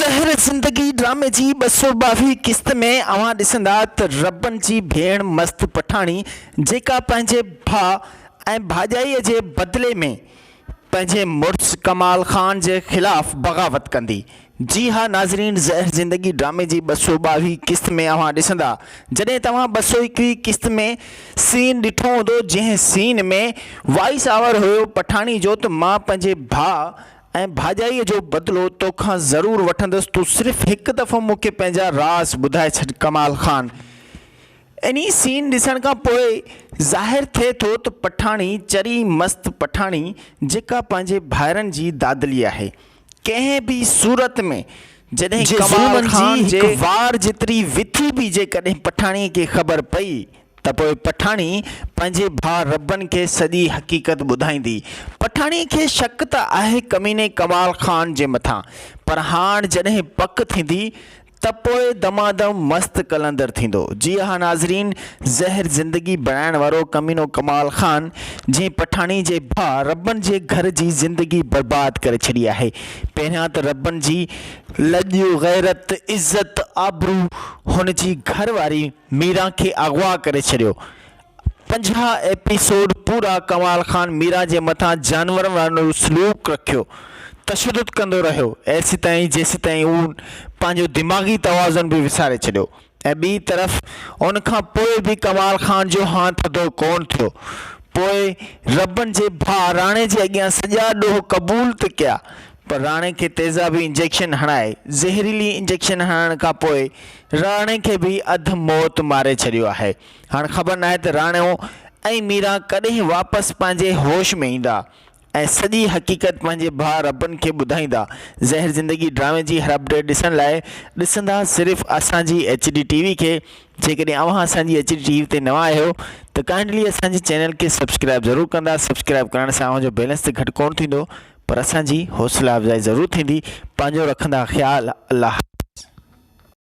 ज़हर ज़िंदगी ड्रामे जी 222 किस्त में अवां ॾिसंदा त रबन जी भेण मस्त पठाणी जेका पंहिंजे भाउ ऐं भाॼाईअ जे बदिले में पंहिंजे मुड़ुस कमाल ख़ान जे ख़िलाफ़ बग़ावत कंदी। जी हाँ नाज़रीन, ज़हर ज़िंदगी ड्रामे जी 222 किस्त में अवां ॾिसंदा जॾहिं तव्हां 221 किस्त में सीन ॾिठो हूंदो जंहिं सीन में वॉइस ओवर हुयो पठाणी जो त मां पंहिंजे भाउ ऐं भाॼाईअ जो बदिलो तोखां ज़रूरु वठंदुसि, तूं सिर्फ़ु हिकु दफ़ो मूंखे पंहिंजा राज़ ॿुधाए छॾ कमाल ख़ान। इन्ही सीन ॾिसण खां पोइ ज़ाहिर थिए थो त पठाणी चरी मस्त पठाणी जेका पंहिंजे भाइरनि जी दादली आहे। कंहिं बि सूरत में जॾहिं कमाल ख़ान जे वार जेतिरी विथी बि जेकॾहिं पठाणीअ खे ख़बर पई त पोइ पठाणी पंहिंजे भाउ रबन खे सॼी हक़ीक़त ॿुधाईंदी। पठाणी खे शक त आहे कमीने कमाल ख़ान जे मथां, पर हाणे जॾहिं पक थींदी त पोइ दमादम मस्त कलंदर थींदो। जी हाँ नाज़रीन, ज़हर ज़िंदगी बणाइण वारो कमीनो कमाल ख़ान जंहिं पठाणी जे भाउ रबन जे घर जी ज़िंदगी बर्बाद करे छॾी आहे। पहिरियां त रबन जी लॼ गैरत इज़त आबरू हुन जी घरवारी मीरा खे अगवा करे छॾियो। 50 एपिसोड पूरा कमाल ख़ान मीरा जे मथां जानवर वारो सलूक रखियो, तशद्दुद कंदो रहियो ऐसी ताईं जेसि ताईं उहो पंहिंजो दिमाग़ी तवाज़ुन बि विसारे छॾियो। ऐं ॿी तरफ़ उन खां पोइ बि कमाल ख़ान जो हां थधो कोन थियो। पोइ रबन जे भाउ राणे जे अॻियां सॼा ॾोह क़बूल त कया, पर राणे खे तेज़ाबी इंजेक्शन हणाए ज़हरीली इंजेक्शन हणण खां पोइ राणे खे बि अधु मौत मारे छॾियो आहे। हाणे ख़बर नाहे त राणो ऐं मीरा कॾहिं वापसि पंहिंजे होश में ईंदा ऐं सॼी हक़ीक़त पंहिंजे भाउ रबन खे ॿुधाईंदा। ज़हर ज़िंदगी ड्रामे जी हर अपडेट ॾिसण लाइ ॾिसंदा सिर्फ़ु असांजी HD TV खे। जेकॾहिं अव्हां असांजी HD TV ते नवां आहियो त काइंडली असांजे चैनल खे सब्सक्राइब ज़रूरु कंदा। सब्सक्राइब करण सां अव्हांजो बैलेंस त घटि कोन थींदो, पर असांजी हौसला अफ़ज़ाई ज़रूरु थींदी। पंहिंजो रखंदा ख़्यालु। अल्लाह।